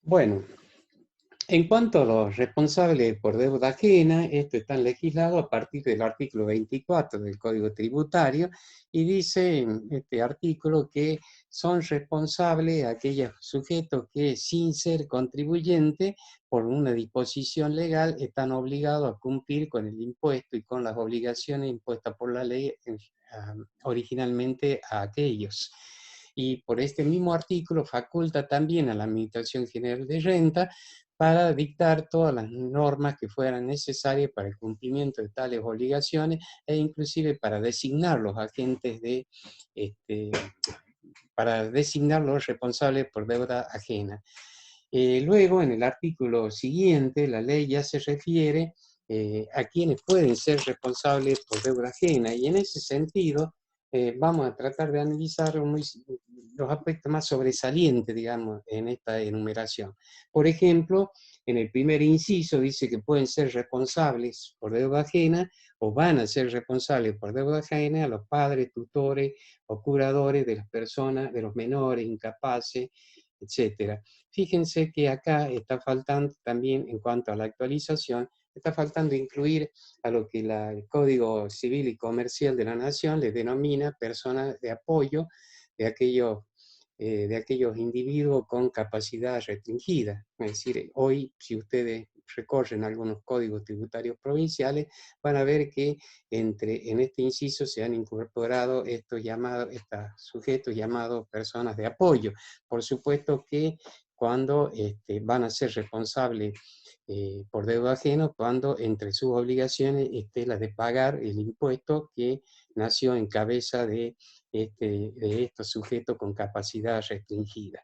Bueno, en cuanto a los responsables por deuda ajena, esto está legislado a partir del artículo 24 del Código Tributario y dice en este artículo que son responsables aquellos sujetos que sin ser contribuyente por una disposición legal están obligados a cumplir con el impuesto y con las obligaciones impuestas por la ley originalmente a aquellos. Y por este mismo artículo faculta también a la Administración General de Renta para dictar todas las normas que fueran necesarias para el cumplimiento de tales obligaciones e inclusive para designar los agentes este, para designar los responsables por deuda ajena. Luego, en el artículo siguiente, la ley ya se refiere a quienes pueden ser responsables por deuda ajena y en ese sentido vamos a tratar de analizar los aspectos más sobresalientes, digamos, en esta enumeración. Por ejemplo, en el primer inciso dice que pueden ser responsables por deuda ajena o van a ser responsables por deuda ajena a los padres, tutores o curadores de las personas, de los menores, incapaces, etcétera. Fíjense que acá está faltando también, en cuanto a la actualización, está faltando incluir a lo que el Código Civil y Comercial de la Nación le denomina personas de apoyo de aquellos individuos con capacidad restringida. Es decir, hoy, si ustedes recorren algunos códigos tributarios provinciales, van a ver que en este inciso se han incorporado estos sujetos llamados personas de apoyo. Por supuesto que cuando van a ser responsables por deuda ajena, cuando entre sus obligaciones esté la de pagar el impuesto que nació en cabeza de estos sujetos con capacidad restringida.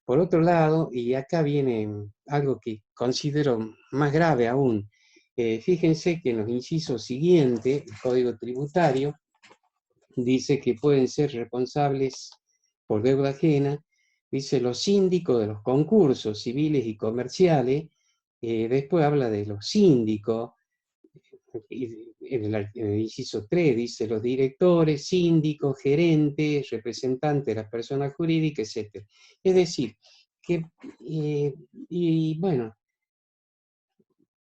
Por otro lado, y acá viene algo que considero más grave aún, fíjense que en los incisos siguientes, el Código Tributario dice que pueden ser responsables por deuda ajena, dice los síndicos de los concursos civiles y comerciales, después habla de los síndicos, en el inciso 3 dice los directores, síndicos, gerentes, representantes de las personas jurídicas, etc. Es decir, que, y bueno,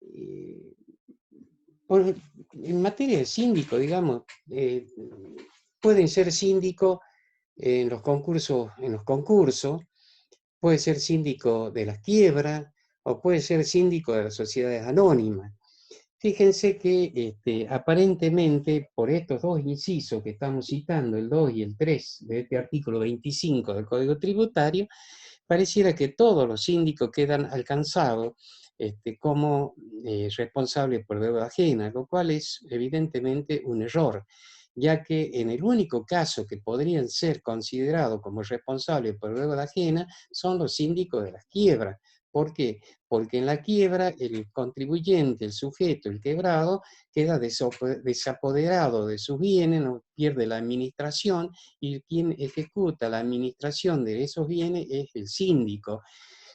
eh, en materia de síndico, digamos, pueden ser síndicos en los concursos, puede ser síndico de las quiebras o puede ser síndico de las sociedades anónimas. Fíjense que aparentemente por estos dos incisos que estamos citando, el 2 y el 3 de este artículo 25 del Código Tributario, pareciera que todos los síndicos quedan alcanzados como responsables por deuda ajena, lo cual es evidentemente un error, ya que en el único caso que podrían ser considerados como responsables por deuda ajena son los síndicos de las quiebras. ¿Por qué? Porque en la quiebra el contribuyente, el sujeto, el quebrado, queda desapoderado de sus bienes, no pierde la administración y quien ejecuta la administración de esos bienes es el síndico.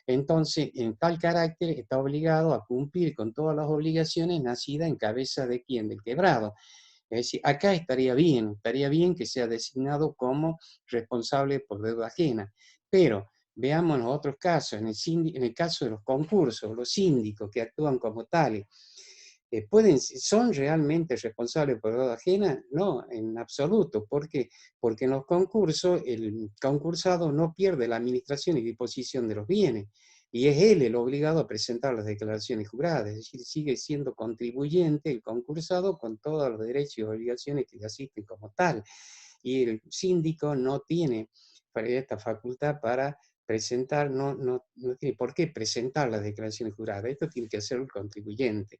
Entonces, en tal carácter está obligado a cumplir con todas las obligaciones nacidas en cabeza de quién, del quebrado. Es decir, acá estaría bien que sea designado como responsable por deuda ajena, pero veamos los otros casos, en el caso de los concursos, los síndicos que actúan como tales, ¿son realmente responsables por deuda ajena? No, en absoluto. ¿Por qué? Porque en los concursos el concursado no pierde la administración y disposición de los bienes, y es él el obligado a presentar las declaraciones juradas, es decir, sigue siendo contribuyente el concursado con todos los derechos y obligaciones que le asisten como tal. Y el síndico no tiene esta facultad para presentar, no tiene por qué presentar las declaraciones juradas, esto tiene que hacer el contribuyente.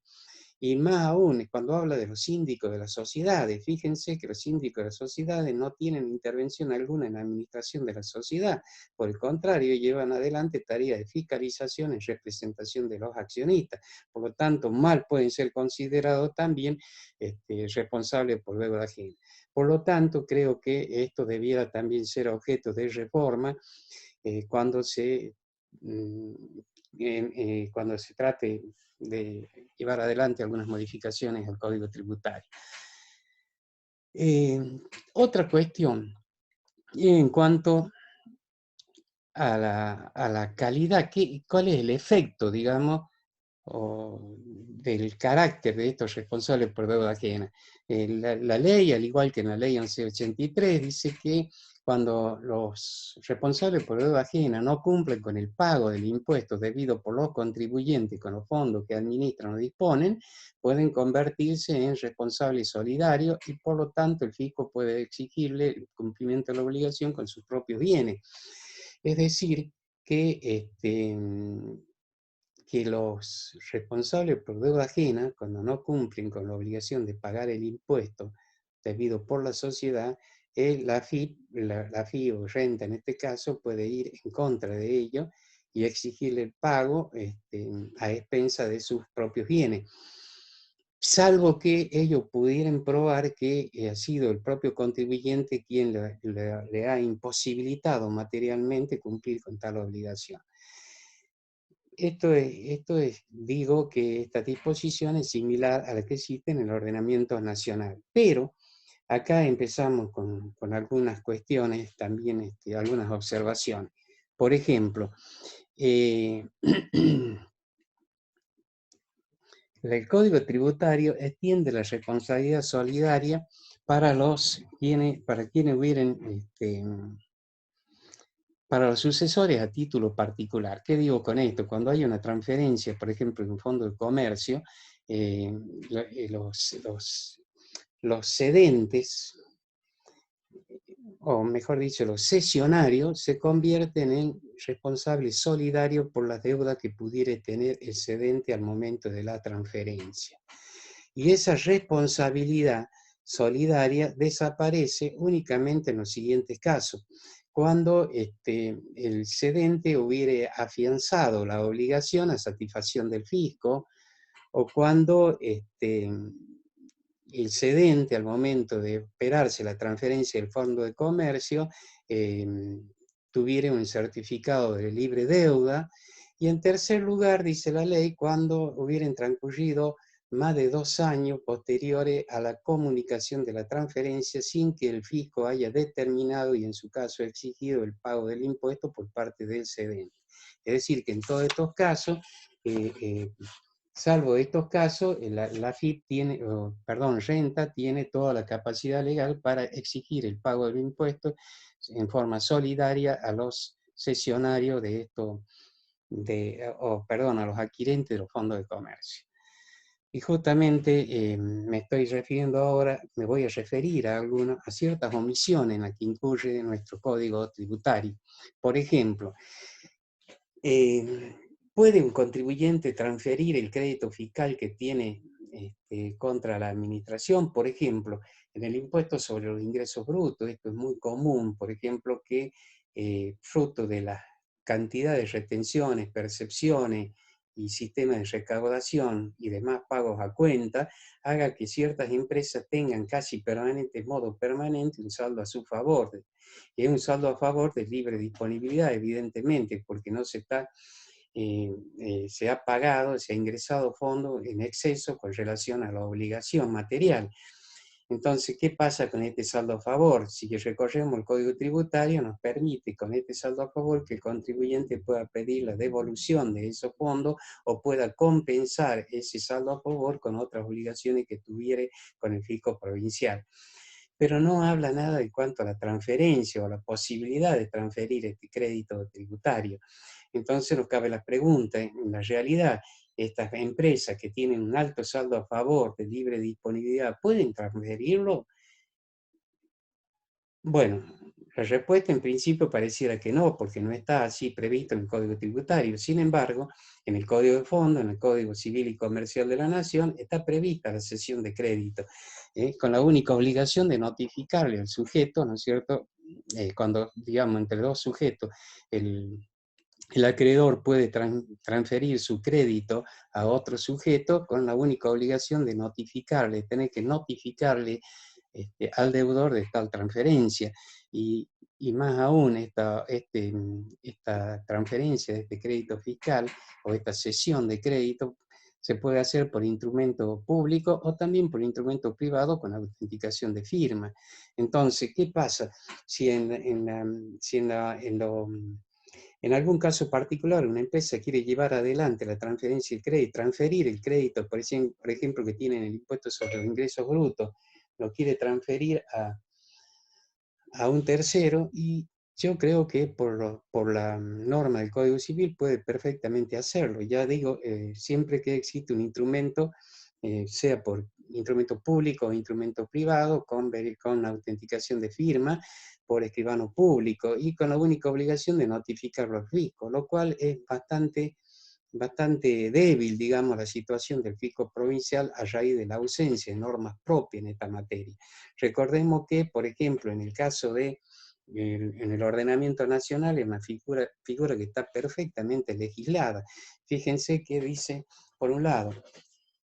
Y más aún, cuando habla de los síndicos de las sociedades, fíjense que los síndicos de las sociedades no tienen intervención alguna en la administración de la sociedad. Por el contrario, llevan adelante tareas de fiscalización en representación de los accionistas. Por lo tanto, mal pueden ser considerados también responsables por deuda ajena. Por lo tanto, creo que esto debiera también ser objeto de reforma cuando mm, cuando se trate de llevar adelante algunas modificaciones al Código Tributario. Otra cuestión, en cuanto a la calidad, cuál es el efecto, digamos, o del carácter de estos responsables por deuda ajena. La ley, al igual que en la ley 1183, dice que cuando los responsables por deuda ajena no cumplen con el pago del impuesto debido por los contribuyentes con los fondos que administran o disponen, pueden convertirse en responsables solidarios y por lo tanto el fisco puede exigirle el cumplimiento de la obligación con sus propios bienes. Es decir, que los responsables por deuda ajena, cuando no cumplen con la obligación de pagar el impuesto debido por la sociedad, la FI o renta en este caso puede ir en contra de ello y exigirle el pago a expensa de sus propios bienes, salvo que ellos pudieran probar que ha sido el propio contribuyente quien le ha imposibilitado materialmente cumplir con tal obligación. Digo que esta disposición es similar a la que existe en el ordenamiento nacional, pero acá empezamos con algunas cuestiones, también algunas observaciones. Por ejemplo, el Código Tributario extiende la responsabilidad solidaria para quienes hubieran para los sucesores a título particular. ¿Qué digo con esto? Cuando hay una transferencia, por ejemplo, en un fondo de comercio, eh, los cedentes, o mejor dicho, los cesionarios, se convierten en responsables solidarios por las deudas que pudiera tener el cedente al momento de la transferencia. Y esa responsabilidad solidaria desaparece únicamente en los siguientes casos: cuando el cedente hubiere afianzado la obligación a satisfacción del fisco, o cuando el cedente, al momento de operarse la transferencia del fondo de comercio, tuviera un certificado de libre deuda. Y en tercer lugar, dice la ley, cuando hubieran transcurrido más de 2 años posteriores a la comunicación de la transferencia sin que el fisco haya determinado y en su caso exigido el pago del impuesto por parte del cedente. Es decir, que en todos estos casos, salvo estos casos, la FIP Renta tiene toda la capacidad legal para exigir el pago del impuesto en forma solidaria a los cesionarios de esto, a los adquirentes de los fondos de comercio. Y justamente me estoy refiriendo ahora, me voy a referir a ciertas omisiones en las que incurre nuestro código tributario. Por ejemplo, ¿puede un contribuyente transferir el crédito fiscal que tiene contra la administración? Por ejemplo, en el impuesto sobre los ingresos brutos, esto es muy común, por ejemplo, que fruto de la cantidad de retenciones, percepciones y sistemas de recaudación y demás pagos a cuenta, haga que ciertas empresas tengan casi de modo permanente un saldo a su favor. Es un saldo a favor de libre disponibilidad, evidentemente, porque no se ha pagado, se ha ingresado fondos en exceso con relación a la obligación material. Entonces, ¿qué pasa con este saldo a favor? Si recorremos el Código Tributario, nos permite con este saldo a favor que el contribuyente pueda pedir la devolución de esos fondos o pueda compensar ese saldo a favor con otras obligaciones que tuviera con el fisco provincial. Pero no habla nada en cuanto a la transferencia o la posibilidad de transferir este crédito tributario. Entonces nos cabe la pregunta: en la realidad, estas empresas que tienen un alto saldo a favor de libre disponibilidad, ¿pueden transferirlo? Bueno, la respuesta en principio pareciera que no, porque no está así previsto en el Código Tributario. Sin embargo, en el Código de Fondo, en el Código Civil y Comercial de la Nación, está prevista la cesión de crédito, con la única obligación de notificarle al sujeto, ¿no es cierto? Cuando, digamos, entre dos sujetos, el acreedor puede transferir su crédito a otro sujeto con la única obligación de notificarle, tener que notificarle al deudor de tal transferencia. Y más aún, esta transferencia de este crédito fiscal o esta cesión de crédito se puede hacer por instrumento público o también por instrumento privado con autenticación de firma. Entonces, ¿qué pasa si en En algún caso particular, una empresa quiere llevar adelante la transferencia del crédito, transferir el crédito, por ejemplo, que tienen el impuesto sobre los ingresos brutos, lo quiere transferir a un tercero, y yo creo que por la norma del Código Civil puede perfectamente hacerlo. Ya digo, siempre que existe un instrumento, sea por instrumento público o instrumento privado, con autenticación de firma, por escribano público, y con la única obligación de notificarlo al fisco, lo cual es bastante débil, digamos, la situación del fisco provincial a raíz de la ausencia de normas propias en esta materia. Recordemos que, por ejemplo, en el caso de en el ordenamiento nacional es una figura que está perfectamente legislada. Fíjense que dice, por un lado,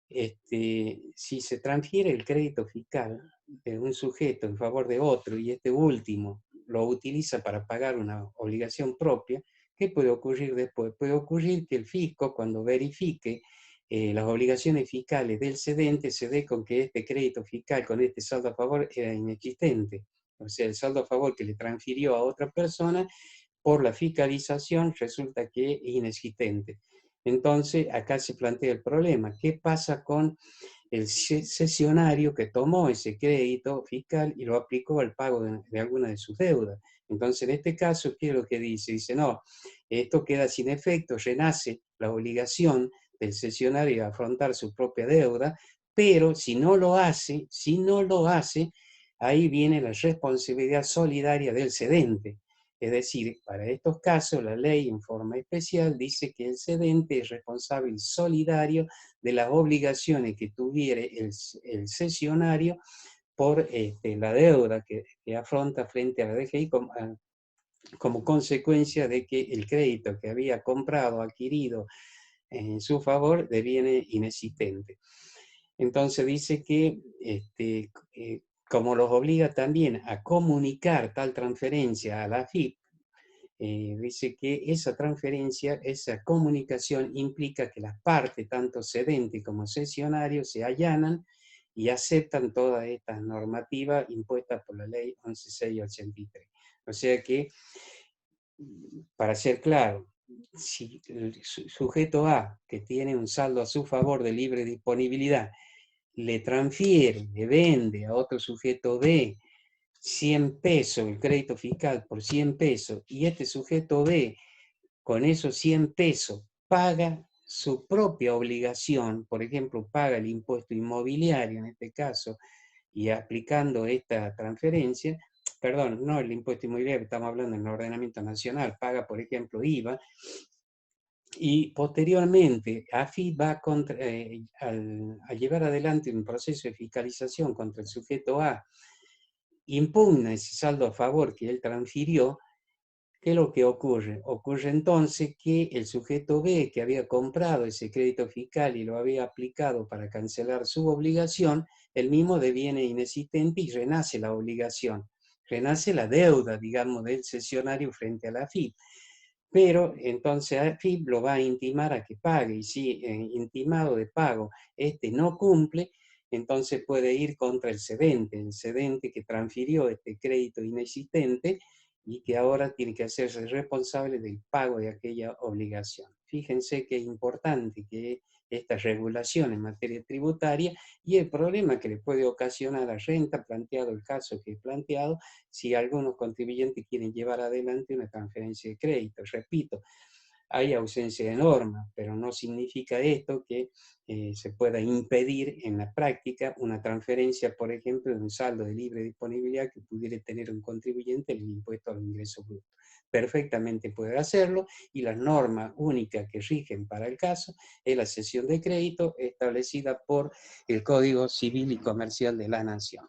si se transfiere el crédito fiscal de un sujeto en favor de otro y este último lo utiliza para pagar una obligación propia, ¿qué puede ocurrir después? Puede ocurrir que el fisco, cuando verifique las obligaciones fiscales del cedente, se dé con que este crédito fiscal con este saldo a favor era inexistente. O sea, el saldo a favor que le transfirió a otra persona, por la fiscalización resulta que es inexistente. Entonces, acá se plantea el problema. ¿Qué pasa con el cesionario que tomó ese crédito fiscal y lo aplicó al pago de alguna de sus deudas? Entonces, en este caso, ¿qué es lo que dice? Dice, no, esto queda sin efecto, renace la obligación del cesionario de afrontar su propia deuda, pero si no lo hace, ahí viene la responsabilidad solidaria del cedente. Es decir, para estos casos, la ley en forma especial dice que el cedente es responsable solidario de las obligaciones que tuviere el cesionario por la deuda que afronta frente a la DGI como consecuencia de que el crédito que había comprado, adquirido en su favor, deviene inexistente. Entonces dice que como los obliga también a comunicar tal transferencia a la AFIP, dice que esa transferencia, esa comunicación implica que las partes, tanto cedente como cesionario, se allanan y aceptan todas estas normativas impuestas por la ley 11.683. O sea que, para ser claro, si el sujeto A, que tiene un saldo a su favor de libre disponibilidad, le transfiere, le vende a otro sujeto B 100 pesos, el crédito fiscal por 100 pesos, y este sujeto B con esos 100 pesos paga su propia obligación, por ejemplo, paga el impuesto inmobiliario en este caso, y aplicando esta transferencia, perdón, no el impuesto inmobiliario, estamos hablando en el ordenamiento nacional, paga, por ejemplo, IVA, y posteriormente AFIP va a llevar adelante un proceso de fiscalización contra el sujeto A, impugna ese saldo a favor que él transfirió. ¿Qué es lo que ocurre? Ocurre entonces que el sujeto B, que había comprado ese crédito fiscal y lo había aplicado para cancelar su obligación, el mismo deviene inexistente y renace la obligación, renace la deuda, digamos, del cesionario frente a la AFIP. Pero entonces AFIP lo va a intimar a que pague, y si intimado de pago este no cumple, entonces puede ir contra el cedente que transfirió este crédito inexistente y que ahora tiene que hacerse responsable del pago de aquella obligación. Fíjense que es importante que esta regulación en materia tributaria y el problema que le puede ocasionar a renta, planteado el caso que he planteado, si algunos contribuyentes quieren llevar adelante una transferencia de crédito. Repito, hay ausencia de normas, pero no significa esto que se pueda impedir en la práctica una transferencia, por ejemplo, de un saldo de libre disponibilidad que pudiera tener un contribuyente en el impuesto al ingreso bruto. Perfectamente puede hacerlo, y las normas únicas que rigen para el caso es la cesión de crédito establecida por el Código Civil y Comercial de la Nación.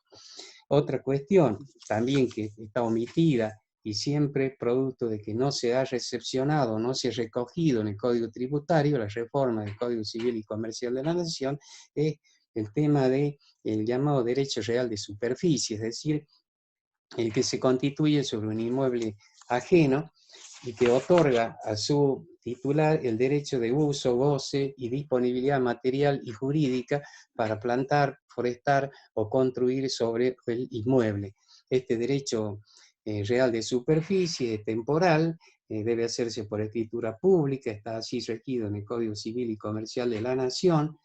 Otra cuestión también que está omitida y siempre producto de que no se ha recepcionado, no se ha recogido en el Código Tributario, la reforma del Código Civil y Comercial de la Nación, es el tema del llamado derecho real de superficie, es decir, el que se constituye sobre un inmueble ajeno y que otorga a su titular el derecho de uso, goce y disponibilidad material y jurídica para plantar, forestar o construir sobre el inmueble. Este derecho real de superficie, temporal, debe hacerse por escritura pública, está así regido en el Código Civil y Comercial de la Nación,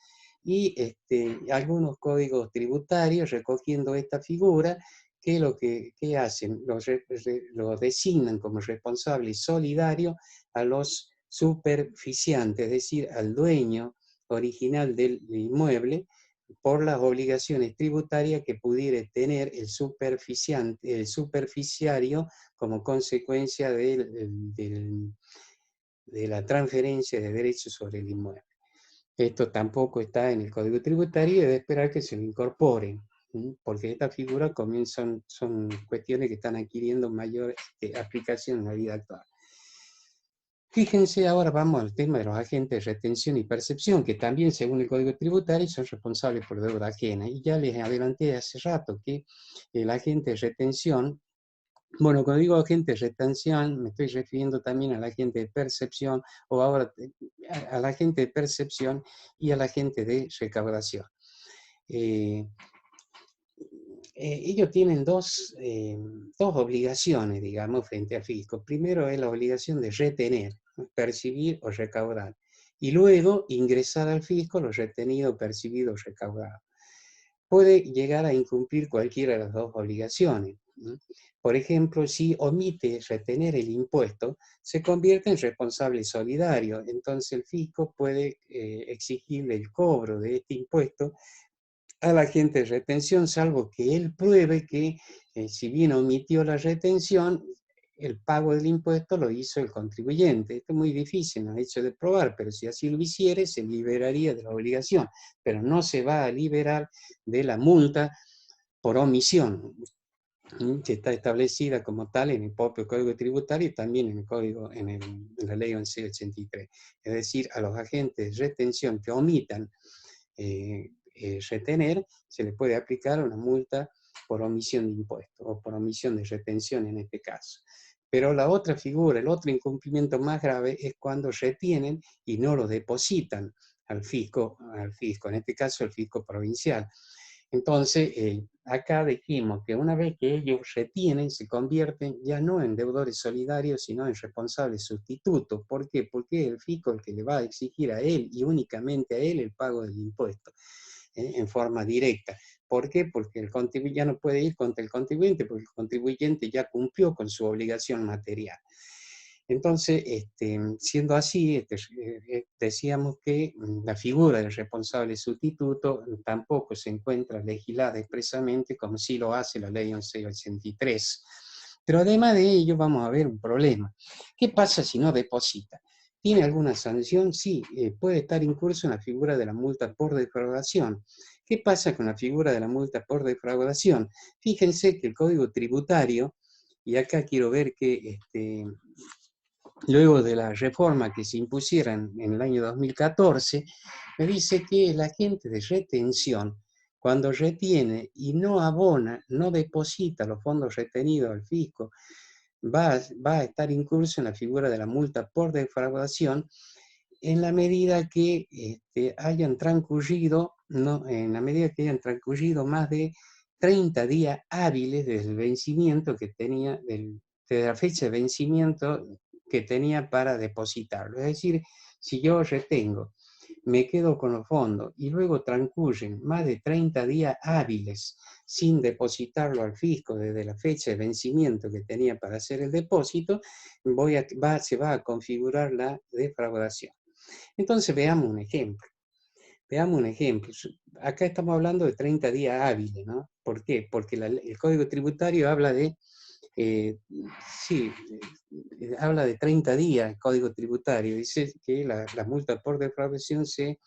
y algunos códigos tributarios recogiendo esta figura, que lo que hacen, lo designan como responsable solidario a los superficiantes, es decir, al dueño original del inmueble, por las obligaciones tributarias que pudiera tener el superficiario como consecuencia de la transferencia de derechos sobre el inmueble. Esto tampoco está en el Código Tributario y debe esperar que se lo incorporen, porque estas figuras son cuestiones que están adquiriendo mayor aplicación en la vida actual. Fíjense, ahora vamos al tema de los agentes de retención y percepción, que también, según el Código Tributario, son responsables por deuda ajena. Y ya les adelanté hace rato que el agente de retención, bueno, cuando digo agente de retención, me estoy refiriendo también al agente de percepción, o ahora al agente de percepción y al agente de recaudación. Ellos tienen dos obligaciones, digamos, frente al fisco. Primero es la obligación de retener, percibir o recaudar. Y luego ingresar al fisco lo retenido, percibido o recaudado. Puede llegar a incumplir cualquiera de las dos obligaciones. Por ejemplo, si omite retener el impuesto, se convierte en responsable solidario. Entonces el fisco puede exigirle el cobro de este impuesto al agente de retención, salvo que él pruebe que, si bien omitió la retención, el pago del impuesto lo hizo el contribuyente. Esto es muy difícil, no ha hecho de probar, pero si así lo hiciere, se liberaría de la obligación, pero no se va a liberar de la multa por omisión, que está establecida como tal en el propio Código Tributario y también en el Código, en la Ley 1183. Es decir, a los agentes de retención que omitan retener, se le puede aplicar una multa por omisión de impuestos o por omisión de retención en este caso. Pero la otra figura, el otro incumplimiento más grave es cuando retienen y no lo depositan al fisco, en este caso el fisco provincial. Entonces, acá dijimos que una vez que ellos retienen, se convierten ya no en deudores solidarios, sino en responsables sustitutos. ¿Por qué? Porque es el fisco el que le va a exigir a él y únicamente a él el pago del impuesto en forma directa. ¿Por qué? Porque el contribuyente ya no puede ir contra el contribuyente, porque el contribuyente ya cumplió con su obligación material. Entonces, siendo así, decíamos que la figura del responsable sustituto tampoco se encuentra legislada expresamente como sí lo hace la Ley 1183. Pero además de ello vamos a ver un problema. ¿Qué pasa si no deposita? ¿Tiene alguna sanción? Sí, puede estar incurso en la figura de la multa por defraudación. ¿Qué pasa con la figura de la multa por defraudación? Fíjense que el Código Tributario, y acá quiero ver que luego de la reforma que se impusiera en el año 2014, me dice que el agente de retención, cuando retiene y no abona, no deposita los fondos retenidos al fisco, va a estar incurso en la figura de la multa por defraudación en la medida que hayan transcurrido, ¿no? En la medida que hayan transcurrido más de 30 días hábiles desde el vencimiento que tenía, desde la fecha de vencimiento que tenía para depositarlo. Es decir, si yo retengo, me quedo con los fondos y luego transcurren más de 30 días hábiles sin depositarlo al fisco desde la fecha de vencimiento que tenía para hacer el depósito, se va a configurar la defraudación. Entonces veamos un ejemplo. Veamos un ejemplo. Acá estamos hablando de 30 días hábiles, ¿no? ¿Por qué? Porque el Código Tributario habla de, habla de 30 días, el Código Tributario. Dice que la multa por defraudación se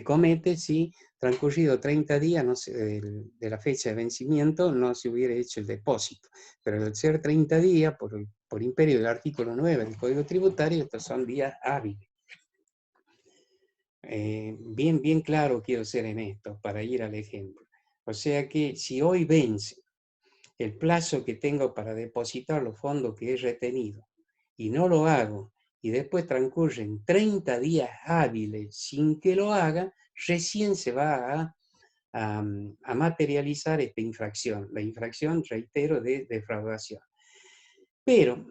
comete si transcurrido 30 días de la fecha de vencimiento no se hubiera hecho el depósito. Pero al ser 30 días, por imperio del artículo 9 del Código Tributario, estos son días hábiles. Bien claro quiero ser en esto para ir al ejemplo. O sea que si hoy vence el plazo que tengo para depositar los fondos que he retenido y no lo hago, y después transcurren 30 días hábiles sin que lo haga, recién se va a a materializar esta infracción, la infracción, reitero, de defraudación. Pero,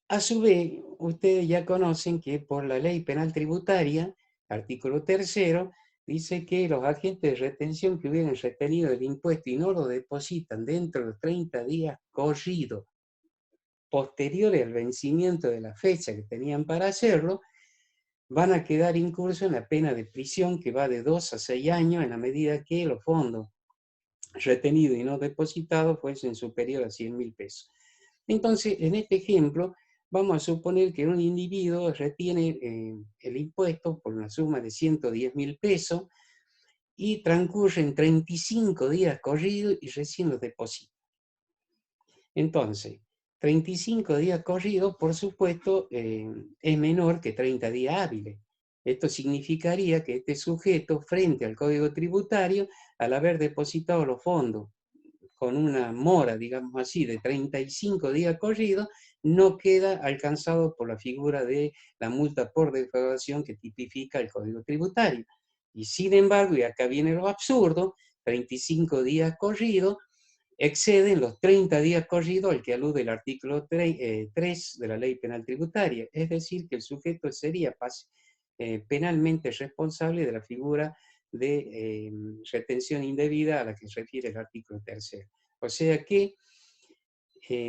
a su vez, ustedes ya conocen que por la ley penal tributaria, artículo 3º, dice que los agentes de retención que hubieran retenido el impuesto y no lo depositan dentro de 30 días corridos, posteriores al vencimiento de la fecha que tenían para hacerlo, van a quedar incursos en la pena de prisión que va de 2 a 6 años en la medida que los fondos retenidos y no depositados fuesen superiores a 100.000 pesos. Entonces, en este ejemplo, vamos a suponer que un individuo retiene el impuesto por una suma de 110.000 pesos y transcurren 35 días corridos y recién los deposita. Entonces, 35 días corridos, por supuesto, es menor que 30 días hábiles. Esto significaría que este sujeto, frente al Código Tributario, al haber depositado los fondos con una mora, digamos así, de 35 días corridos, no queda alcanzado por la figura de la multa por defraudación que tipifica el Código Tributario. Y sin embargo, y acá viene lo absurdo, 35 días corridos exceden los 30 días corridos al que alude el artículo 3 de la Ley Penal Tributaria. Es decir, que el sujeto sería penalmente responsable de la figura de retención indebida a la que se refiere el artículo 3º. O sea que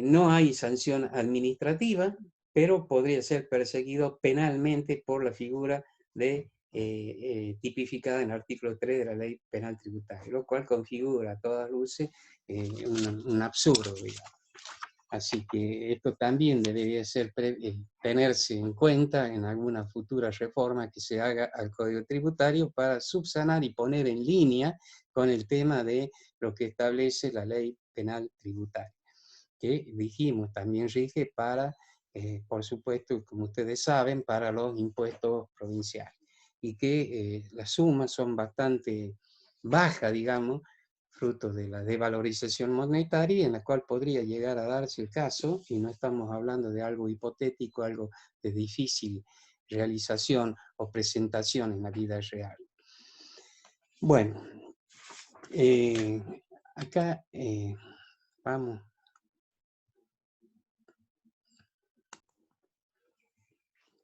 no hay sanción administrativa, pero podría ser perseguido penalmente por la figura de tipificada en el artículo 3 de la Ley Penal Tributaria, lo cual configura a todas luces un absurdo, digamos. Así que esto también debería ser tenerse en cuenta en alguna futura reforma que se haga al Código Tributario para subsanar y poner en línea con el tema de lo que establece la Ley Penal Tributaria, que dijimos también rige para, por supuesto, como ustedes saben, para los impuestos provinciales, y que las sumas son bastante bajas, digamos, fruto de la devalorización monetaria, en la cual podría llegar a darse el caso, y no estamos hablando de algo hipotético, algo de difícil realización o presentación en la vida real. Bueno, acá vamos.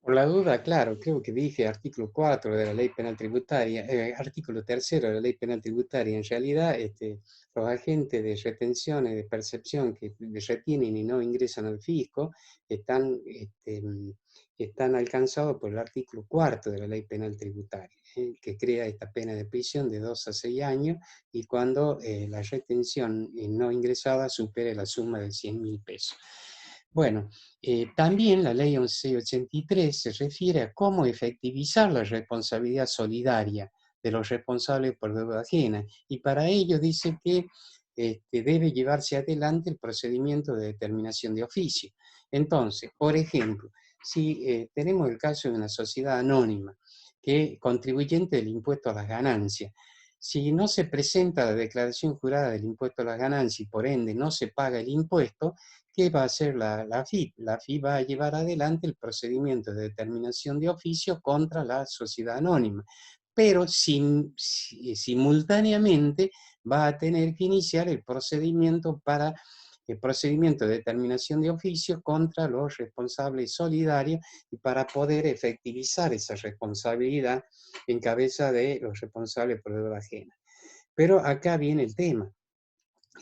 Por la duda, claro, creo que dije artículo 4 de la Ley Penal Tributaria, artículo 3º de la Ley Penal Tributaria. En realidad, los agentes de retención y de percepción que retienen y no ingresan al fisco están alcanzados por el artículo 4 de la Ley Penal Tributaria, que crea esta pena de prisión de 2 a 6 años y cuando la retención no ingresada supere la suma de 100.000 pesos. Bueno, también la ley 1183 se refiere a cómo efectivizar la responsabilidad solidaria de los responsables por deuda ajena, y para ello dice que debe llevarse adelante el procedimiento de determinación de oficio. Entonces, por ejemplo, si tenemos el caso de una sociedad anónima que contribuyente del impuesto a las ganancias, si no se presenta la declaración jurada del impuesto a las ganancias y por ende no se paga el impuesto, ¿qué va a hacer la AFIP? La AFIP va a llevar adelante el procedimiento de determinación de oficio contra la sociedad anónima, pero simultáneamente va a tener que iniciar el procedimiento de determinación de oficio contra los responsables solidarios y para poder efectivizar esa responsabilidad en cabeza de los responsables por deuda ajena. Pero acá viene el tema,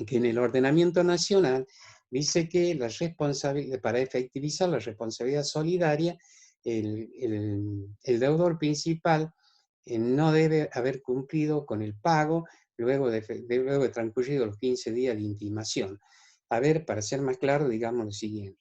que en el ordenamiento nacional dice que para efectivizar la responsabilidad solidaria, el deudor principal no debe haber cumplido con el pago luego de transcurridos los 15 días de intimación. A ver, para ser más claro, digamos lo siguiente.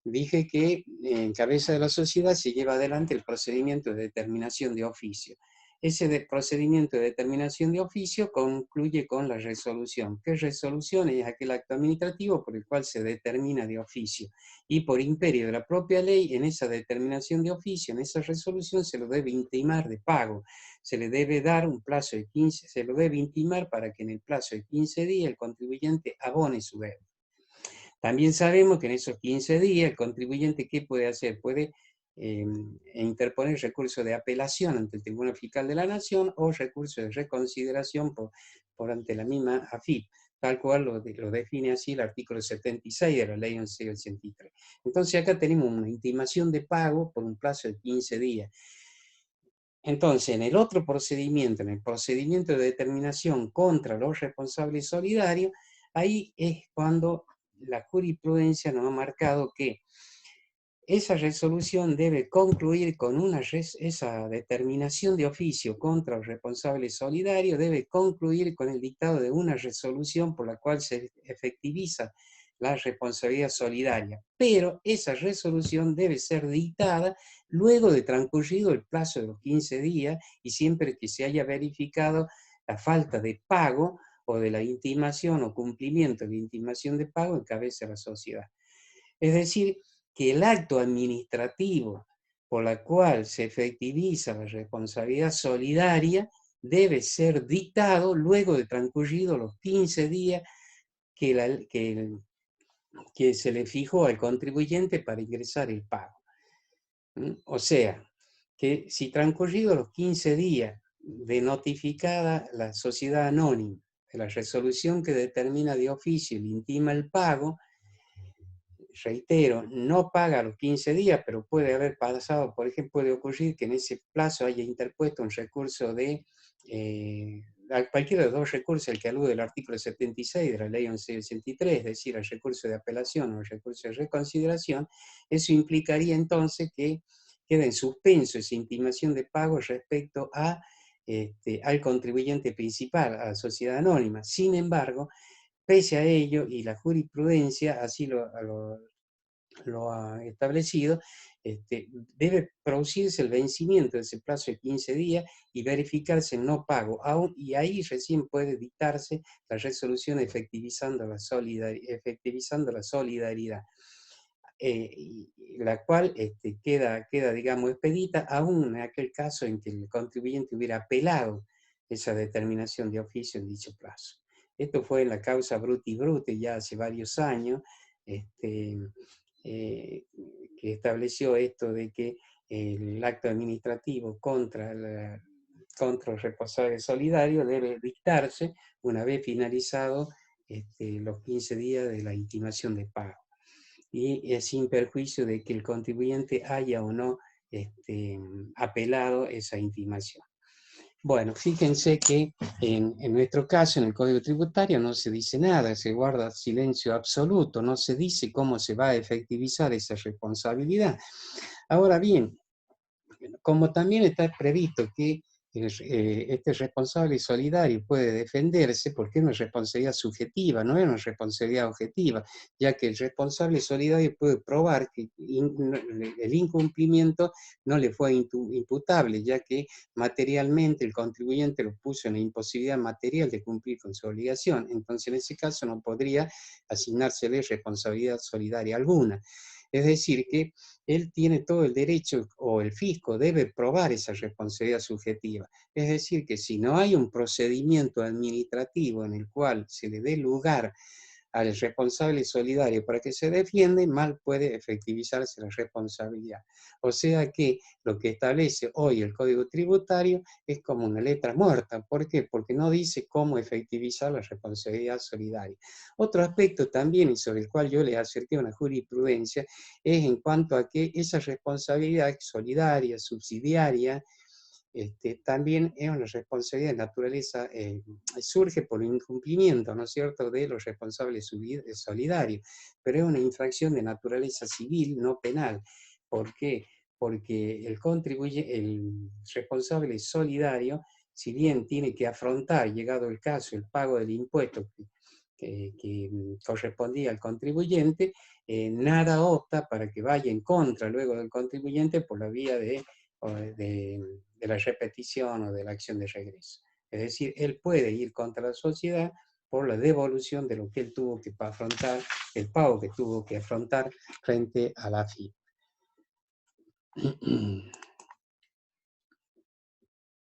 Dije que en cabeza de la sociedad se lleva adelante el procedimiento de determinación de oficio. Ese procedimiento de determinación de oficio concluye con la resolución. ¿Qué resolución? Es aquel acto administrativo por el cual se determina de oficio. Y por imperio de la propia ley, en esa determinación de oficio, en esa resolución, se lo debe intimar de pago. Se le debe dar un plazo de 15, se lo debe intimar para que en el plazo de 15 días el contribuyente abone su deuda. También sabemos que en esos 15 días el contribuyente, ¿qué puede hacer? Puede interponer recurso de apelación ante el Tribunal Fiscal de la Nación o recurso de reconsideración por ante la misma AFIP, tal cual lo define así el artículo 76 de la Ley 1183. Entonces acá tenemos una intimación de pago por un plazo de 15 días. Entonces, en el otro procedimiento, en el procedimiento de determinación contra los responsables solidarios, ahí es cuando la jurisprudencia nos ha marcado que esa resolución debe concluir con esa determinación de oficio contra el responsable solidario, debe concluir con el dictado de una resolución por la cual se efectiviza la responsabilidad solidaria. Pero esa resolución debe ser dictada luego de transcurrido el plazo de los 15 días y siempre que se haya verificado la falta de pago o de la intimación o cumplimiento de la intimación de pago en cabeza de la sociedad. Es decir, que el acto administrativo por la cual se efectiviza la responsabilidad solidaria debe ser dictado luego de transcurridos los 15 días que se le fijó al contribuyente para ingresar el pago. O sea, que si transcurridos los 15 días de notificada la sociedad anónima de la resolución que determina de oficio y intima el pago, reitero, no paga los 15 días, pero puede haber pasado, por ejemplo, puede ocurrir que en ese plazo haya interpuesto un recurso de, cualquiera de los dos recursos al que alude el artículo 76 de la ley 1183, es decir, el recurso de apelación o el recurso de reconsideración, eso implicaría entonces que queda en suspenso esa intimación de pago respecto al contribuyente principal, a la sociedad anónima. Sin embargo, pese a ello, y la jurisprudencia así lo ha establecido, debe producirse el vencimiento de ese plazo de 15 días y verificarse el no pago, y ahí recién puede dictarse la resolución efectivizando la solidaridad, la cual queda, digamos, expedita, aún en aquel caso en que el contribuyente hubiera apelado esa determinación de oficio en dicho plazo. Esto fue en la causa Bruti Brute ya hace varios años, que estableció esto de que el acto administrativo contra el responsable solidario debe dictarse una vez finalizado los 15 días de la intimación de pago, y sin perjuicio de que el contribuyente haya o no apelado esa intimación. Bueno, fíjense que en nuestro caso, en el Código Tributario, no se dice nada, se guarda silencio absoluto, no se dice cómo se va a efectivizar esa responsabilidad. Ahora bien, como también está previsto que este responsable solidario puede defenderse porque es una responsabilidad subjetiva, no es una responsabilidad objetiva, ya que el responsable solidario puede probar que el incumplimiento no le fue imputable, ya que materialmente el contribuyente lo puso en la imposibilidad material de cumplir con su obligación. Entonces, en ese caso no podría asignársele responsabilidad solidaria alguna. Es decir, que él tiene todo el derecho, o el fisco debe probar esa responsabilidad subjetiva. Es decir, que si no hay un procedimiento administrativo en el cual se le dé lugar al responsable solidario para que se defiende, mal puede efectivizarse la responsabilidad. O sea que lo que establece hoy el Código Tributario es como una letra muerta. ¿Por qué? Porque no dice cómo efectivizar la responsabilidad solidaria. Otro aspecto también, y sobre el cual yo le acerqué una jurisprudencia, es en cuanto a que esa responsabilidad solidaria, subsidiaria, también es una responsabilidad de naturaleza, surge por un incumplimiento, ¿no es cierto?, de los responsables solidarios, pero es una infracción de naturaleza civil, no penal. ¿Por qué? Porque el responsable solidario, si bien tiene que afrontar, llegado el caso, el pago del impuesto que correspondía al contribuyente, nada opta para que vaya en contra luego del contribuyente por la vía de la repetición o de la acción de regreso. Es decir, él puede ir contra la sociedad por la devolución de lo que él tuvo que afrontar, el pago que tuvo que afrontar frente a la AFIP.